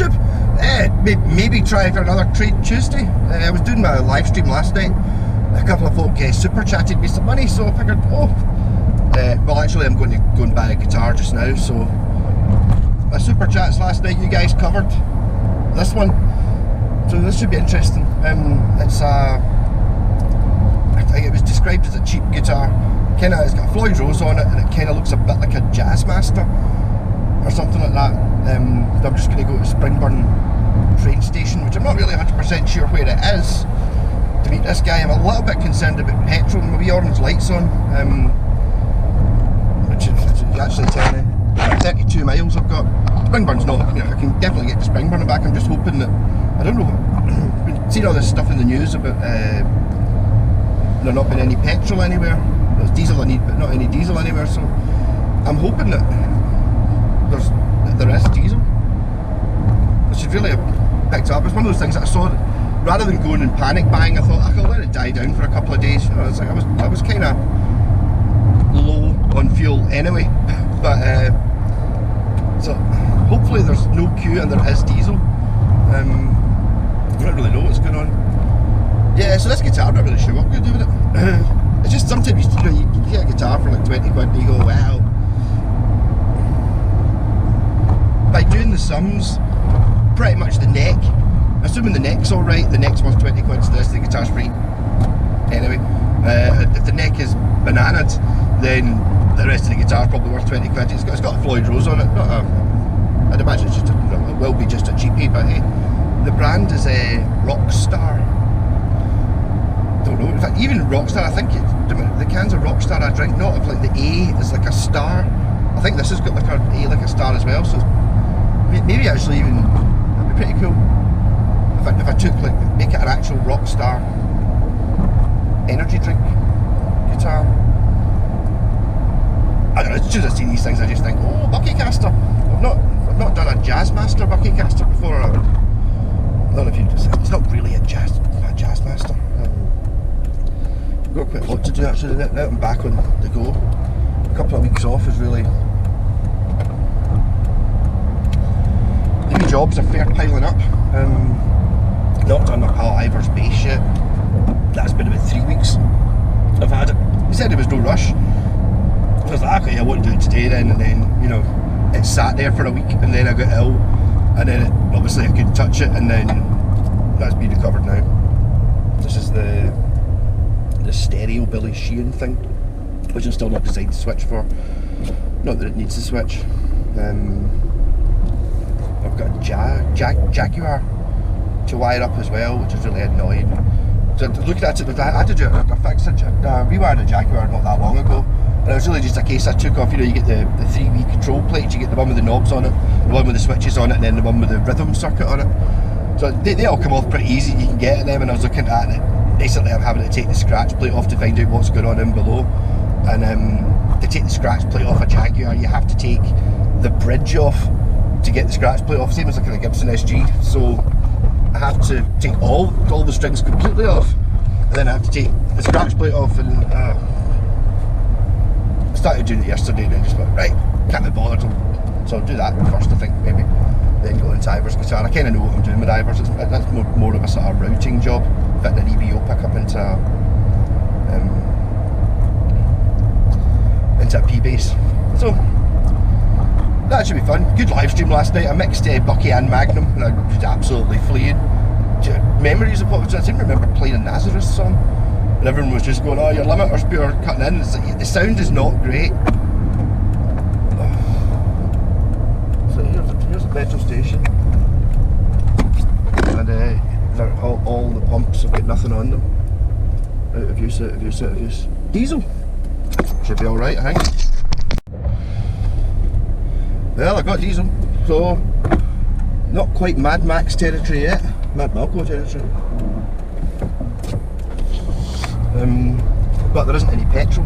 YouTube. Maybe try for another Trade Tuesday. I was doing my live stream last night. A couple of folk super chatted me some money, so I figured, well, actually I'm going to go and buy a guitar just now. So my super chats last night, you guys covered this one, so this should be interesting. It's I think it was described as a cheap guitar. It's got a Floyd Rose on it, and it kind of looks a bit like a Jazzmaster or something like that. I'm just going to go to Springburn train station, which I'm not really 100% sure where it is, to meet this guy. I'm a little bit concerned about petrol and my wee orange lights on, which is actually telling me 32 miles I've got. Springburn's not, I can definitely get to Springburn and back. I'm just hoping that, I don't know, I've been seeing all this stuff in the news about there not being any petrol anywhere. There's diesel I need, but not any diesel anywhere, so I'm hoping that there is diesel. I should really have picked it up. It's one of those things that I saw that rather than going and panic buying, I thought I could let it die down for a couple of days. It's like I was kind of low on fuel anyway, but so hopefully there's no queue and there is diesel. I don't really know what's going on. Yeah, so this guitar, I'm not really sure what I'm going to do with it. It's just sometimes you get a guitar for like 20 quid and you go, wow. By doing the sums, pretty much the neck, assuming the neck's alright, the neck's worth 20 quid, so the rest of the guitar's free. Anyway, if the neck is bananaed, then the rest of the guitar's probably worth 20 quid. It's got a Floyd Rose on it, not a, I'd imagine it's just it will be just a cheapie, but the brand is a Rockstar. Don't know, in fact even Rockstar, I think the cans of Rockstar I drink, not of like the A is like a star. I think this has got like a A like a star as well, so maybe actually even, that'd be pretty cool if I took like, make it an actual Rockstar energy drink guitar. I don't know, as soon as I see these things I just think, oh, Buckycaster. I've not done a Jazzmaster Buckycaster before. I don't know if you just, it's not really a Jazzmaster. I've got quite a lot to do actually. Now I'm back on the go. A couple of weeks off is really. The new jobs are fair piling up. Not done my pal Ivor's bass yet. That's been about 3 weeks I've had it. He said there was no rush. So I was like, okay, I won't do it today then, and then, you know, it sat there for a week and then I got ill, and then obviously I couldn't touch it, and then that's been recovered now. This is the stereo Billy Sheehan thing, which I'm still not designed to switch for. Not that it needs to switch. I've got a Jaguar to wire up as well, which is really annoying. So looking at it, I had to do it. I fixed it. I rewired a Jaguar not that long ago, and it was really just a case I took off. You know, you get the 3-wheel control plates. You get the one with the knobs on it, the one with the switches on it, and then the one with the rhythm circuit on it. So they all come off pretty easy. You can get at them, and I was looking at it. Basically, I'm having to take the scratch plate off to find out what's going on in below. And to take the scratch plate off a Jaguar, you have to take the bridge off to get the scratch plate off. Same as like a Gibson SG. So I have to take all the strings completely off, and then I have to take the scratch plate off. And I started doing it yesterday, and I just went, right, can't be bothered. So I'll do that first, I think, maybe. Then go into Ivor's guitar. I kind of know what I'm doing with Ivor's. That's more of a sort of routing job, fitting an EBO pickup into a P-bass. So that should be fun. Good live stream last night. I mixed Bucky and Magnum, and I was absolutely fleeing. Memories of what was. I seem to remember playing a Nazareth song, and everyone was just going, "Oh, your limiter's pure cutting in." It's like, the sound is not great. So here's the petrol station, and all the pumps have got nothing on them. Out of use, out of use, out of use. Diesel should be all right, I think. Well, I got diesel, so not quite Mad Max territory yet. Mad Malco territory. But there isn't any petrol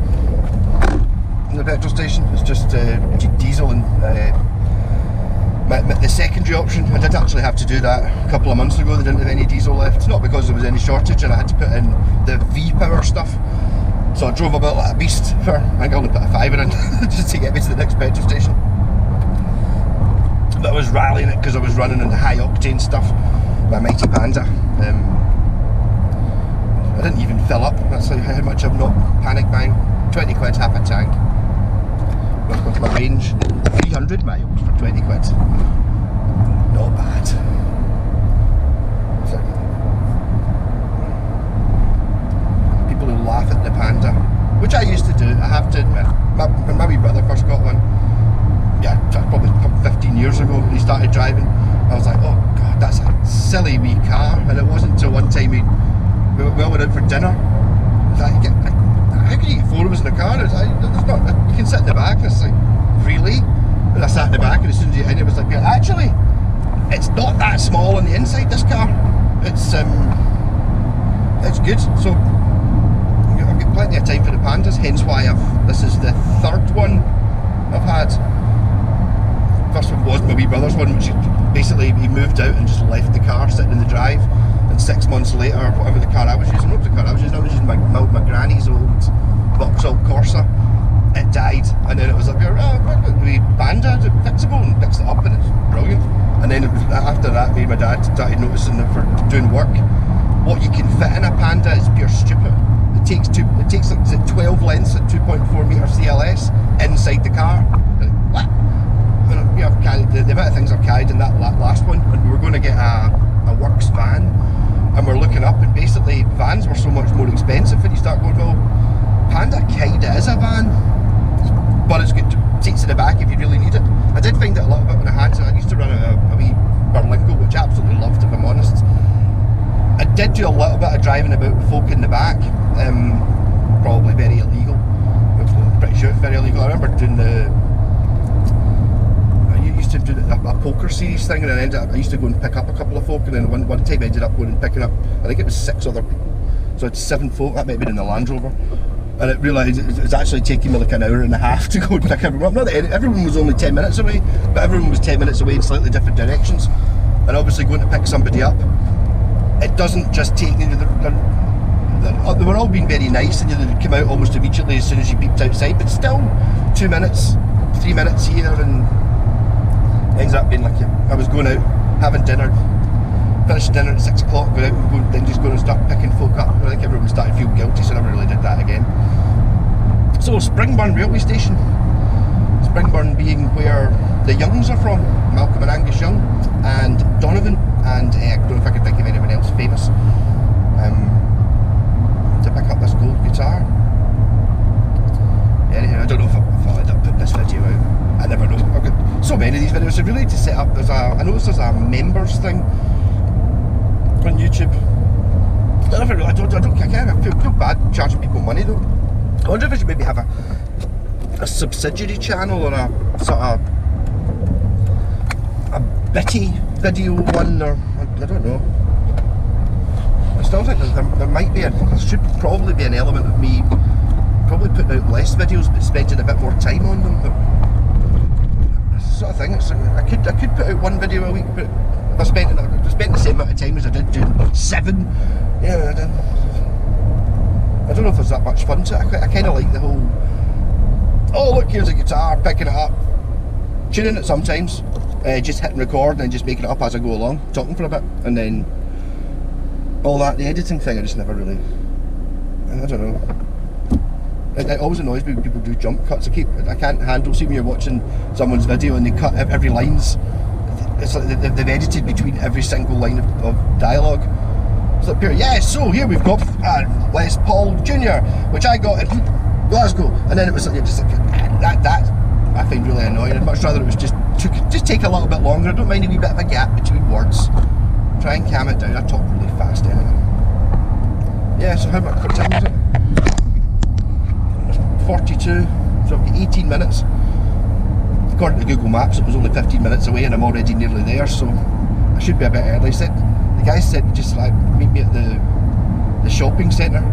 in the petrol station. It's just diesel and the secondary option. I did actually have to do that a couple of months ago. They didn't have any diesel left. It's not because there was any shortage, and I had to put in the V-Power stuff. So I drove about like a beast I think I only put a £5 in just to get me to the next petrol station. But was rallying it because I was running in the high octane stuff, my mighty Panda. I didn't even fill up, that's how much I'm not panic buying. 20 quid, half a tank. With my range, 300 miles for 20 quid. Not bad. So, people who laugh at the Panda, which I used to do, I have to admit. When my wee brother first got one, yeah, probably 15 years ago, when he started driving, I was like, oh god, that's a silly wee car. And it wasn't until one time we went out for dinner. Like, how can you get 4 of us in a car? It's like, there's not, you can sit in the back. And it's like, really? And I sat in the back, and as soon as you get in, it was like, yeah, actually, it's not that small on the inside, this car. It's good. So I've got plenty of time for the Pandas, hence why this is the 3rd one I've had. First one was my wee brother's one, which basically he moved out and just left the car sitting in the drive, and 6 months later, whatever the car I was using, what was the car I was using? I was using my granny's old Vauxhall Corsa. It died, and then it was like, oh, the Panda, it's fixable, and fixed it up, and it's brilliant. And then after that, me and my dad started noticing that for doing work, what you can fit in a Panda is pure stupid. It takes like, is it 12 lengths at 2.4 metre CLS inside the car. Like, what? And, I've carried the amount of things I've carried in that last one, and we were going to get a works van, and we're looking up, and basically vans were so much more expensive, and you start going, well, Panda kinda is a van, but it's good, seats in the back if you really need it. I did find it a little bit when I had it. I used to run a wee Berlingo, which I absolutely loved, if I'm honest. I did do a little bit of driving about with folk in the back, probably very illegal. I'm pretty sure it's very illegal. I remember doing I used to do a poker series thing, and I used to go and pick up a couple of folk, and then one time I ended up going and picking up, I think it was 6 other people. So it's 7 folk, that might have been in the Land Rover. And it realised it was actually taking me like an hour and a half to go and pick everyone up. Not that everyone was only 10 minutes away, but everyone was 10 minutes away in slightly different directions. And obviously going to pick somebody up, it doesn't just take you, they were all being very nice, and they'd come out almost immediately as soon as you peeped outside, but still 2 minutes, 3 minutes here, and ends up being like, I was going out, having dinner, finished dinner at 6 o'clock, go out and then just go and start picking folk up. I think everyone started to feel guilty, so I never really did that again. So Springburn railway station, Springburn being where the Youngs are from, Malcolm and Angus Young, and Donovan, and I don't know if I can think of anyone else famous, to pick up this gold guitar. Anyhow, I don't know if I'll end up putting this video out. I never know. I've got so many of these videos. So really to set up, I noticed there's a members thing on YouTube. I feel bad charging people money though. I wonder if I should maybe have a subsidiary channel, or a sort of a bitty video one, or I don't know. I still think there might be there should probably be an element of me probably putting out less videos but spending a bit more time on them. But it's the sort of thing. I could put out 1 video a week, but if I spent the same amount of time as I did doing 7, yeah, I don't know if there's that much fun to it. I kind of like the whole, oh look, here's a guitar, picking it up, tuning it sometimes, just hitting record and then just making it up as I go along, talking for a bit, and then all that, the editing thing, I just never really, I don't know. It always annoys me when people do jump cuts. I can't handle, see when you're watching someone's video and they cut every lines, it's like they've edited between every single line of dialogue. It's like pure, yeah, so here we've got Les Paul Jr., which I got in Glasgow, and then it was like, just like that I find really annoying. I'd much rather it was just take a little bit longer. I don't mind a wee bit of a gap between words. Try and calm it down. I talk really fast anyway. Yeah, so what time is it? 42, so I've got 18 minutes. According to Google Maps, it was only 15 minutes away, and I'm already nearly there, so I should be a bit early. The guy said just like meet me at the shopping centre,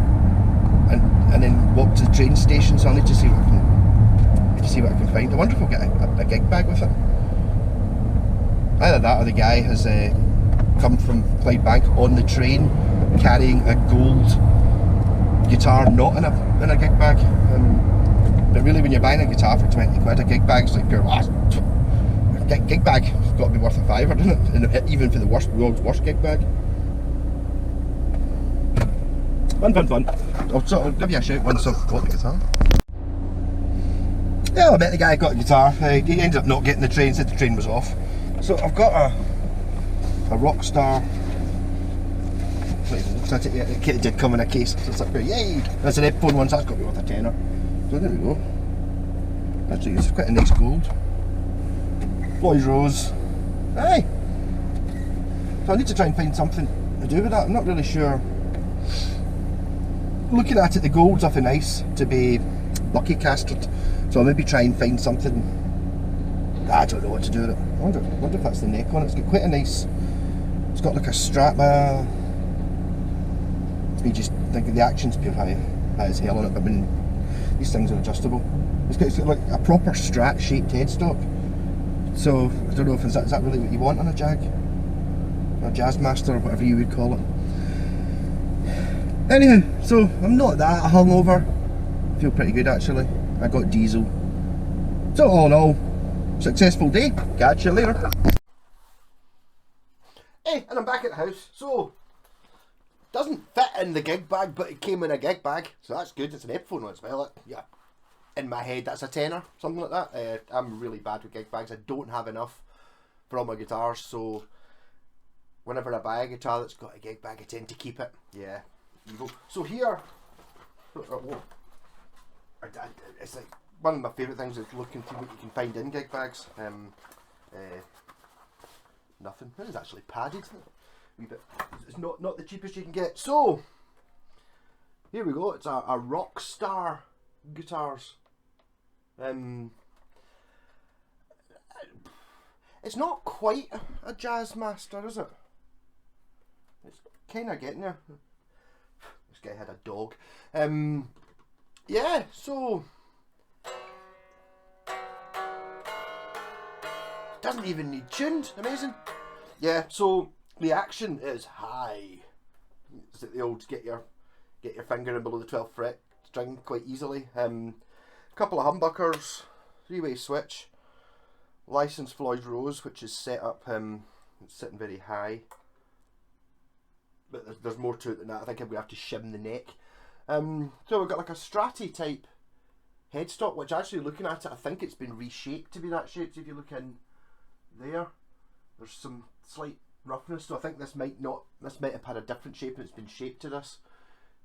and then walk to the train station. So I need to see what I can find. I wonder if I'll get a gig bag with it. Either that, or the guy has come from Clydebank on the train carrying a gold guitar not in a gig bag. But really, when you're buying a guitar for 20 quid, a gig bag's like pure, gig bag has got to be worth a fiver, doesn't it? And even for the world's worst gig bag. Fun. I'll give you a shout once I've got the guitar. Yeah, I met the guy who got a guitar. He ended up not getting the train, said the train was off. So I've got a Rockstar. The kit did come in a case, so it's like, yay! That's an Epiphone one, so that's got to be worth a tenner. So there we go. Actually, it's quite a nice gold. Floyd Rose. Aye! So I need to try and find something to do with that. I'm not really sure. Looking at it, the gold's awfully nice to be lucky castered. So I'll maybe try and find something. I don't know what to do with it. I wonder if that's the neck on it. It's got quite a nice. It's got like a strap. It's me just thinking the action's pure high as hell on it. But I mean, these things are adjustable. It's got like a proper Strat shaped headstock. So I don't know if is that really what you want on a Jag, or a Jazzmaster, or whatever you would call it. Anyhow, so I'm not that hungover. I feel pretty good actually. I got diesel. So all in all, successful day. Catch you later. Hey, and I'm back at the house. So, doesn't fit in the gig bag, but it came in a gig bag. So that's good. It's an Epiphone as well. Yeah. In my head, that's a tenner, something like that. I'm really bad with gig bags. I don't have enough for all my guitars. So, whenever I buy a guitar that's got a gig bag, I tend to keep it. Yeah. You go. So here, it's like one of my favourite things is looking to what you can find in gig bags. Nothing. It is actually padded. It's not the cheapest you can get. So here we go. It's a Rockstar guitars. It's not quite a Jazzmaster, is it? It's kind of getting there. This guy had a dog. Yeah, so doesn't even need tuned. Amazing. Yeah, so the action is high. It's like the old get your finger in below the 12th fret string quite easily. Couple of humbuckers, 3-way switch, licensed Floyd Rose, which is set up. It's sitting very high. But there's more to it than that. I think I'm going to have to shim the neck. So we've got like a Stratty type headstock, which actually looking at it, I think it's been reshaped to be that shape. So if you look in there, there's some slight roughness. So I think this might have had a different shape and it's been shaped to this.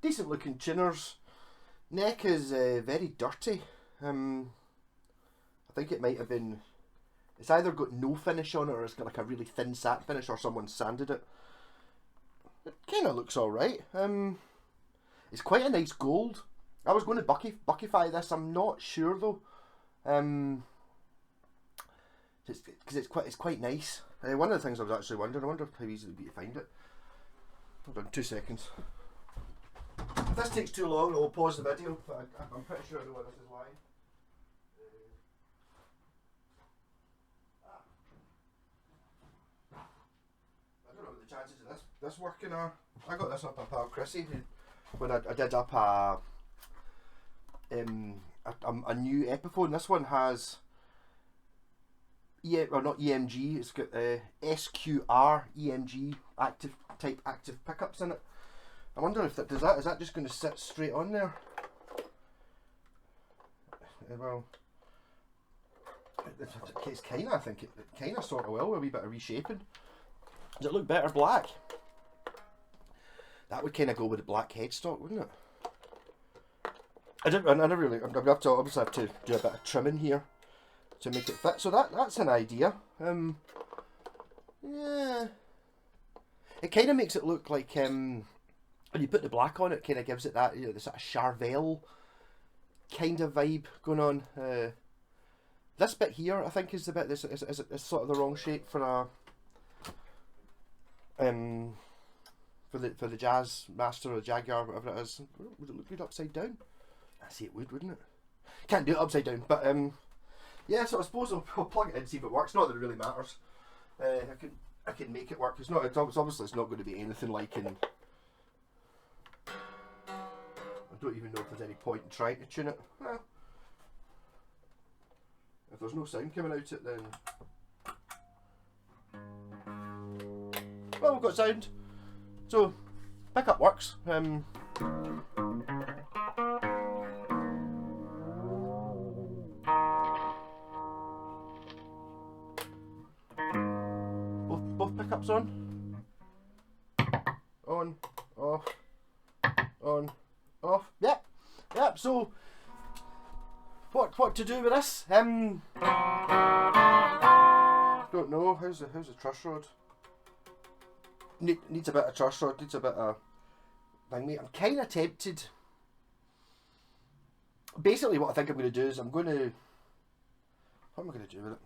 Decent looking tuners. Neck is very dirty. I think it might have been. It's either got no finish on it or it's got like a really thin satin finish or someone sanded it. It kind of looks alright. It's quite a nice gold. I was going to buckify this. I'm not sure though. Because it's quite nice. One of the things I was actually wondering, I wonder how easy it would be to find it. Hold on 2 seconds. If this takes too long, I'll pause the video. But I'm pretty sure I know what this is like. I don't know what the chances of this working are. I got this up my pal Chrissy when I did up a new Epiphone. This one has not EMG. It's got SQR EMG active pickups in it. I wonder if is that just going to sit straight on there? Well, it's kind of. I think it kind of sort of will with a wee bit of reshaping. Does it look better black? That would kind of go with the black headstock, wouldn't it? I'm gonna have to obviously have to do a bit of trimming here to make it fit. So that's an idea. Yeah, it kind of makes it look like when you put the black on, it kind of gives it that, the sort of Charvel kind of vibe going on. This bit here, I think, is the bit that's is sort of the wrong shape for a for the Jazzmaster or the Jaguar, whatever it is. Would it look good upside down? I see it would, wouldn't it? Can't do it upside down, but yeah. So I suppose I'll plug it in and see if it works. Not that it really matters. I can make it work. It's obviously it's not going to be anything like in. I don't even know if there's any point in trying to tune it. Well, if there's no sound coming out it, then well, we've got sound. So, pickup works. Both pickups on. On, off, on, off. Yep. So, what to do with this? Don't know. How's the truss rod? Needs a bit of truss rod. Needs a bit of thing, mate. I'm kind of tempted. Basically, what I think I'm going to do is what am I going to do with it?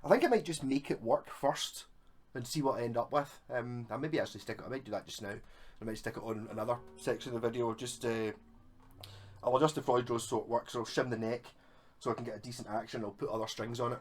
I think I might just make it work first and see what I end up with. I maybe actually stick it. I might do that just now. I might stick it on another section of the video. Just I'll adjust the Floyd Rose so it works. I'll shim the neck so I can get a decent action. I'll put other strings on it.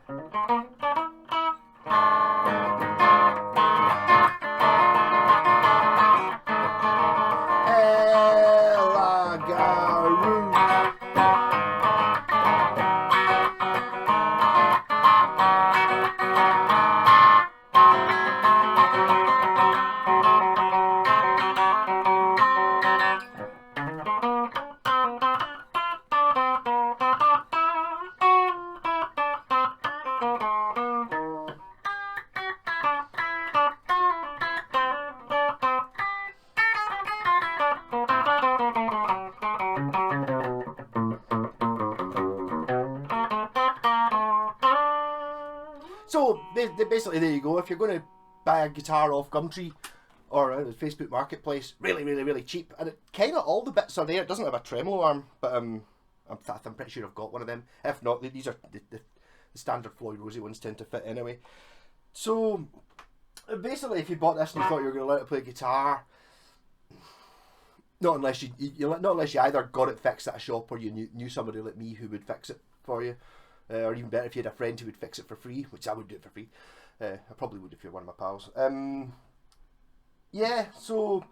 So basically, there you go. If you're going to buy a guitar off Gumtree or the Facebook Marketplace, really cheap, and it kind of all the bits are there. It doesn't have a tremolo arm, but I'm pretty sure I've got one of them. If not, these are the standard Floyd Rosey ones tend to fit anyway. So basically, if you bought this and you thought you were going to learn to play guitar, not unless you either got it fixed at a shop or you knew somebody like me who would fix it for you. Or even better if you had a friend who would fix it for free, which I would do it for free. I probably would if you're one of my pals. Yeah, so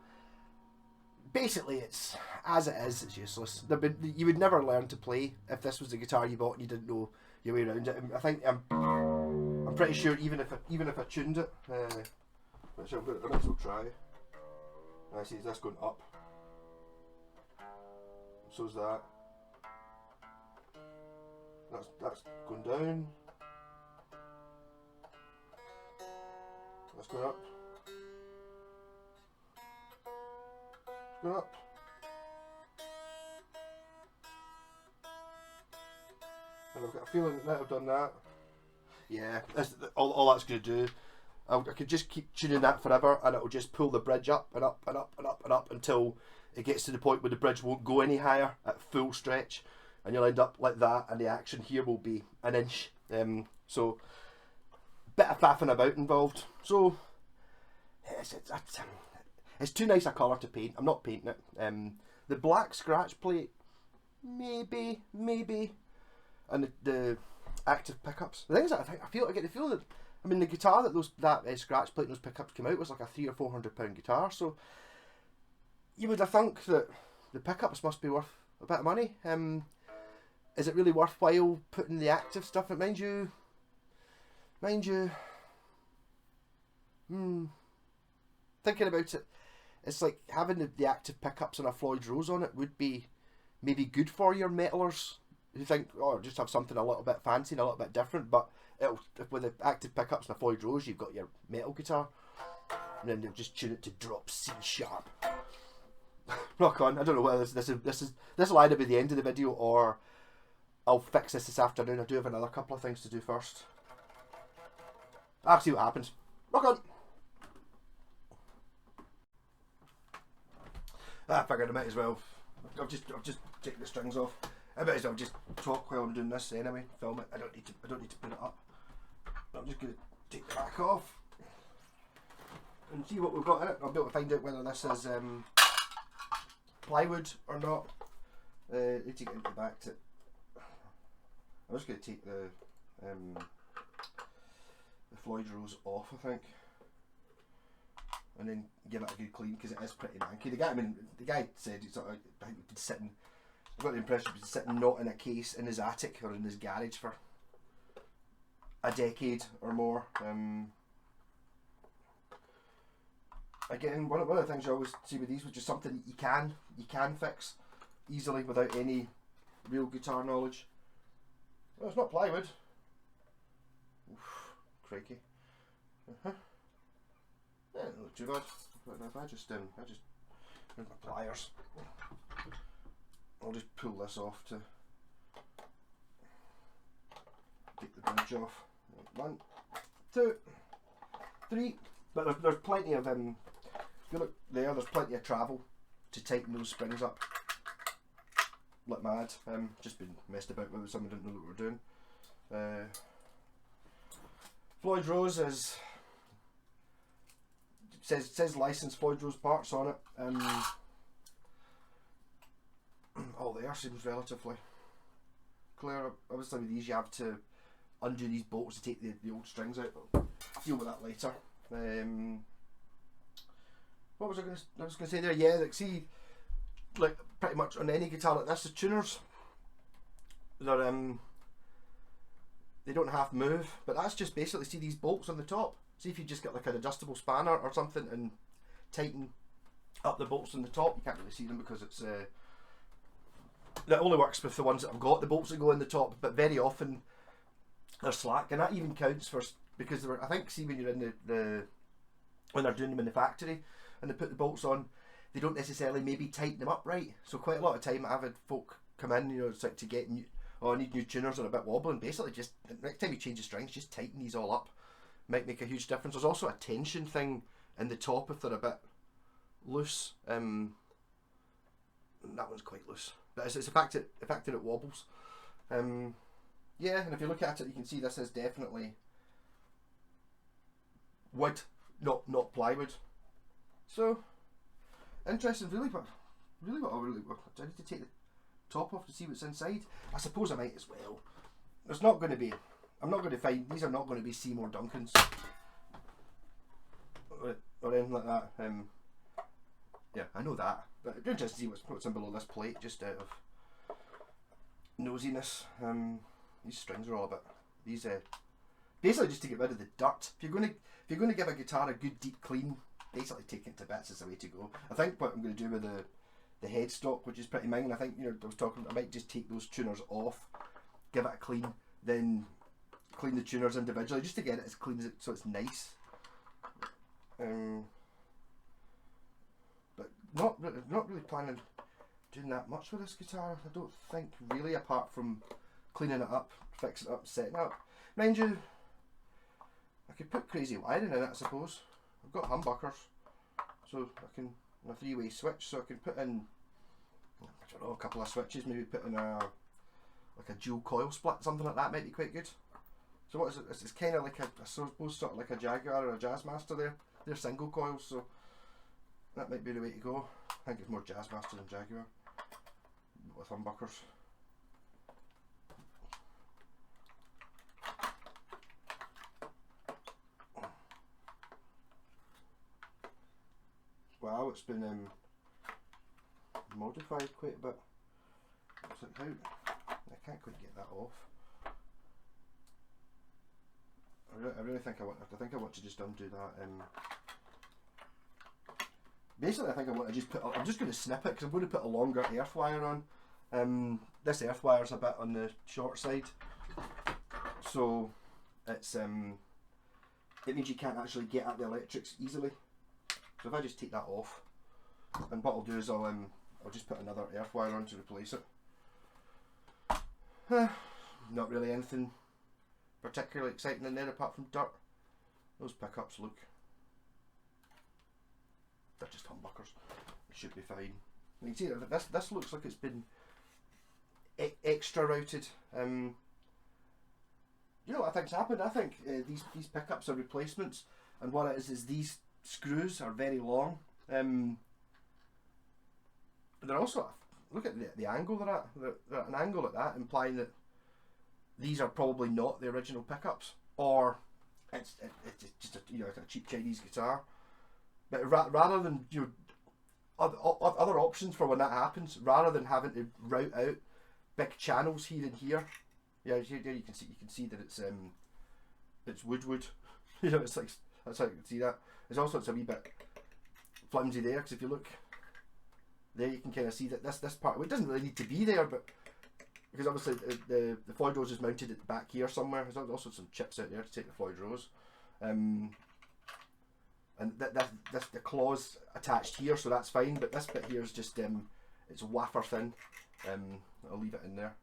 basically it's as it is, it's useless. You would never learn to play if this was the guitar you bought and you didn't know your way around it. I think I'm pretty sure even if I tuned it, which I might as well try. I see this going up. So's that. That's going down. That's going up. It's going up. And I've got a feeling that I've done that. Yeah, all that's going to do. I could just keep tuning that forever, and it'll just pull the bridge up and up and up and up and up until it gets to the point where the bridge won't go any higher at full stretch. And you'll end up like that, and the action here will be an inch. So, bit of faffing about involved. So, it's too nice a colour to paint. I'm not painting it. The black scratch plate, maybe, and the active pickups. The thing is, I get the feeling that the guitar that scratch plate and those pickups came out was like a £300 or £400 guitar. So, you would have thunk that the pickups must be worth a bit of money. Is it really worthwhile putting the active stuff in? Mind you, thinking about it, it's like having the active pickups and a Floyd Rose on it would be maybe good for your metalers who think, oh, just have something a little bit fancy and a little bit different, but with the active pickups and a Floyd Rose, you've got your metal guitar, and then they'll just tune it to drop C sharp. Rock on. I don't know whether this will either be the end of the video or I'll fix this afternoon. I do have another couple of things to do first. I'll see what happens. Rock on. I figured I might as well. I'll just take the strings off. I might as well just talk while I'm doing this anyway. Film it. I don't need to put it up. I'm just gonna take the back off and see what we've got in it. I'll be able to find out whether this is plywood or not. Need to get into the back to. I'm just going to take the Floyd Rose off, I think, and then give it a good clean because it is pretty manky. The guy said it's sort of, I think he'd sitting. I got the impression he'd been sitting not in a case in his attic or in his garage for a decade or more. again, one of the things I always see with these, which is something you can fix easily without any real guitar knowledge. Well, it's not plywood. Oof, crikey. Yeah, not too bad. But if I just with my pliers, I'll just pull this off to take the bridge off. 1, 2, 3. But there's plenty of if you look there, there's plenty of travel to tighten those springs up like mad. Just been messed about with it, someone didn't know what we were doing. Floyd Rose is says licensed Floyd Rose parts on it. All the air seems relatively clear. Obviously with these you have to undo these bolts to take the old strings out. I'll deal with that later. What was I going to say there? Yeah, like see, like pretty much on any guitar like this, the tuners, they're they don't half move, but that's just basically, see these bolts on the top. See if you just get like an adjustable spanner or something and tighten up the bolts on the top. You can't really see them because it's that only works with the ones that have got the bolts that go in the top, but very often they're slack, and that even counts for, because I think, see when you're in the when they're doing them in the factory and they put the bolts on, they don't necessarily maybe tighten them up right. So quite a lot of time I've had folk come in, you know, it's like to get new, oh I need new tuners, are a bit wobbling. Basically just next time you change the strings, just tighten these all up. Might make a huge difference. There's also a tension thing in the top if they're a bit loose. That one's quite loose, but it's the fact that it wobbles. Yeah, and if you look at it, you can see this is definitely wood, not plywood. So interesting, really. But do I need to take the top off to see what's inside? I suppose I might as well. There's not going to be. I'm not going to find, these are not going to be Seymour Duncans or anything like that. Yeah, I know that, but it'd be interesting to see what's in below this plate, just out of nosiness. These strings are all a bit, these basically just to get rid of the dirt. If you're going to give a guitar a good deep clean, basically take it to bits is the way to go. I think what I'm going to do with the headstock, which is pretty minging, I think, you know, I was talking, I might just take those tuners off, give it a clean, then clean the tuners individually just to get it as clean as it, so it's nice. But not really planning doing that much with this guitar, I don't think, really, apart from cleaning it up, fixing it up, setting it up. Mind you, I could put crazy wiring in it, I suppose. I've got humbuckers, so I can, a 3-way switch, so I can put in, I don't know, a couple of switches, maybe put in a like a dual coil split, something like that might be quite good. So what is it? It's kind of like a, I suppose, sort of like a Jaguar or a Jazzmaster there. They're single coils, so that might be the way to go. I think it's more Jazzmaster than Jaguar with humbuckers. Wow, it's been modified quite a bit. It's like how I can't quite get that off. I really think I want to just undo that. Basically, I think I want to just put. I'm just going to snip it because I'm going to put a longer earth wire on. This earth wire's a bit on the short side, so it's it means you can't actually get at the electrics easily. So if I just take that off, and what I'll do is I'll just put another earth wire on to replace it. Not really anything particularly exciting in there apart from dirt. Those pickups look, they're just humbuckers. It should be fine. You can see that this looks like it's been extra routed. You know what I think's happened? I think these pickups are replacements, and what it is these screws are very long. They're also, look at the angle they're at. They're at an angle like that, implying that these are probably not the original pickups, or it's just a, you know, a cheap Chinese guitar. But rather than, you know, other options for when that happens, rather than having to route out big channels here and here. Yeah, here you can see that it's wood. You know, it's like, that's how you can see that. It's also, it's a wee bit flimsy there, because if you look there, you can kind of see that this part, well, it doesn't really need to be there, but because obviously the Floyd Rose is mounted at the back here somewhere. There's also some chips out there to take the Floyd Rose, and the claws attached here, so that's fine. But this bit here is just it's wafer thin. I'll leave it in there.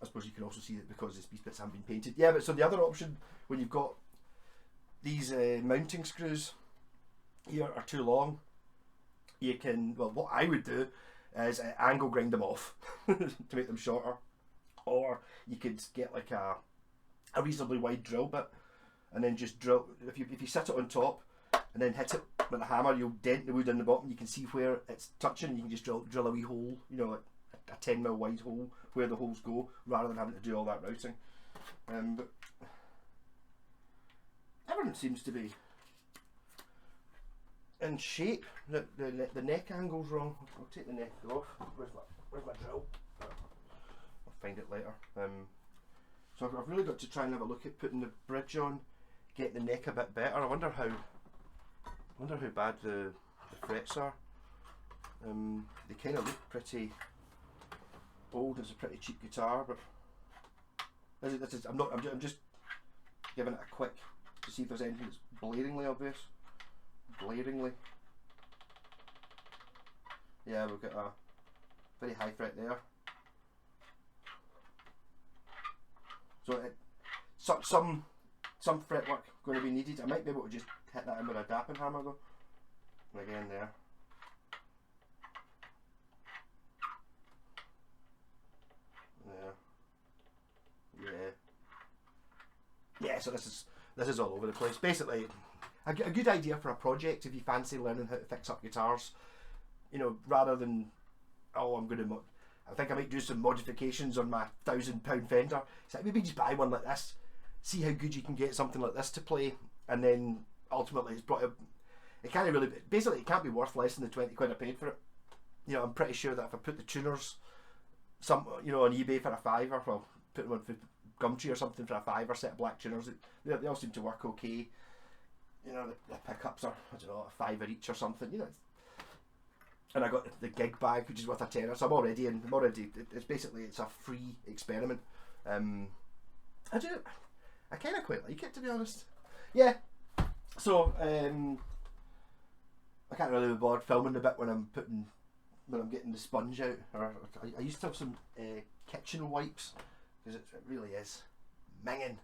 I suppose you can also see that because these bits haven't been painted. Yeah, but so the other option when you've got these mounting screws here are too long, you can, well, what I would do is angle grind them off to make them shorter, or you could get like a reasonably wide drill bit and then just drill. If you sit it on top and then hit it with a hammer, you'll dent the wood in the bottom. You can see where it's touching. You can just drill a wee hole, you know, like a 10mm wide hole where the holes go, rather than having to do all that routing. But everything seems to be in shape. The neck angle's wrong. I'll take the neck off. Where's my drill? I'll find it later. So I've really got to try and have a look at putting the bridge on, get the neck a bit better. I wonder how bad the frets are. They kind of look pretty old. It's a pretty cheap guitar, but this is I'm just giving it a quick to see if there's anything that's blaringly obvious. Blaringly. Yeah, we've got a very high fret there. So some fretwork going to be needed. I might be able to just hit that in with a dapping hammer though. And again there. Yeah, so this is all over the place. Basically, a good idea for a project if you fancy learning how to fix up guitars. You know, rather than, oh, I think I might do some modifications on my £1,000 Fender. So maybe just buy one like this, see how good you can get something like this to play, and then ultimately it can't really, basically it can't be worth less than the 20 quid I paid for it. You know, I'm pretty sure that if I put the tuners on eBay for a fiver, well, put them on Gumtree or something for a fiver, set of black tuners, they all seem to work okay. You know, the pickups are, I don't know, a fiver each or something, you know. And I got the gig bag, which is worth a tenner, so it's basically, it's a free experiment. I kind of quite like it, to be honest. Yeah, so I can't really be bothered filming the bit when I'm getting the sponge out. Or I used to have some kitchen wipes, because it really is minging.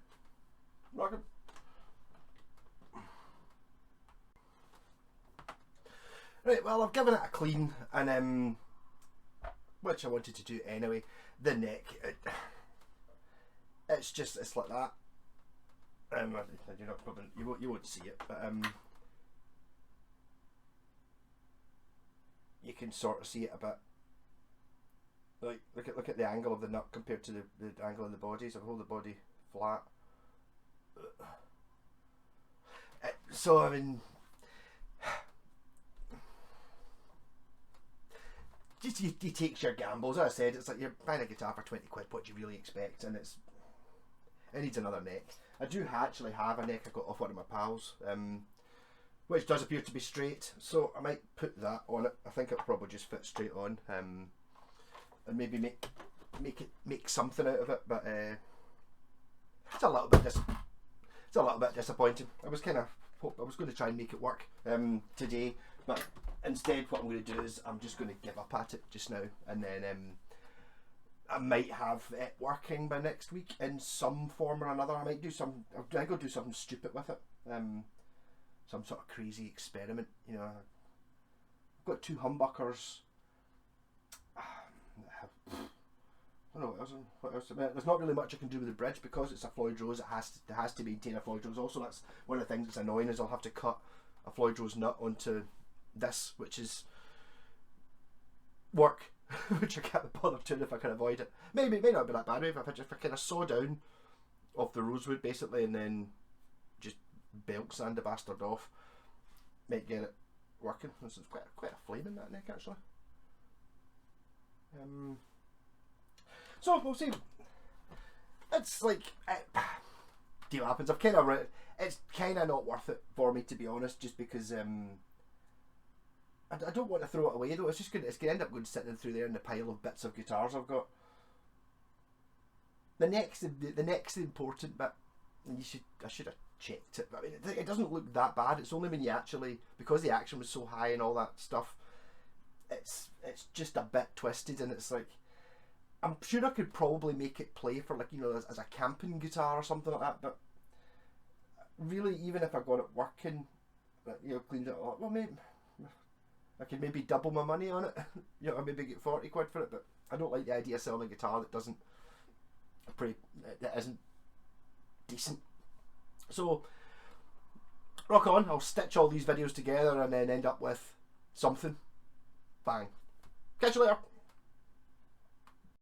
Right, well, I've given it a clean, and which I wanted to do anyway. The neck, it's like that. You won't see it, but you can sort of see it a bit. Like look at the angle of the nut compared to the angle of the body. So I hold the body flat. So I mean, just you take your gambles. As I said, it's like you're buying a guitar for 20 quid. What do you really expect? And it needs another neck. I do actually have a neck I got off one of my pals, which does appear to be straight. So I might put that on it. I think it'll probably just fit straight on, and maybe make something out of it. But it's a little bit disappointing. I was going to try and make it work today, but instead what I'm going to do is I'm just going to give up at it just now, and then I might have it working by next week in some form or another. I might go do something stupid with it, some sort of crazy experiment. You know, I've got 2 humbuckers. I don't know what else. I mean, there's not really much I can do with the bridge because it's a Floyd Rose. It has to maintain a Floyd Rose. Also, that's one of the things that's annoying, is I'll have to cut a Floyd Rose nut onto this, which is work, which I can't be bothered doing if I can avoid it. Maybe it may not be that bad. If I kind of saw down off the rosewood basically, and then just belt sand the bastard off, might get it working. This is quite a flame in that neck actually. So we'll see. It's like deal happens. It's kind of not worth it for me, to be honest, just because I don't want to throw it away though. It's going to end up going sitting through there in the pile of bits of guitars I've got. The next important bit, and I should have checked it. But I mean, it doesn't look that bad. It's only when you actually, because the action was so high and all that stuff, it's just a bit twisted, and it's like, I'm sure I could probably make it play for, like, you know, as a camping guitar or something like that. But really, even if I got it working, you know, cleaned it up, well, maybe I could maybe double my money on it. You know, or maybe get 40 quid for it. But I don't like the idea of selling a guitar that isn't decent. So rock on. I'll stitch all these videos together and then end up with something. Bang. Catch you later.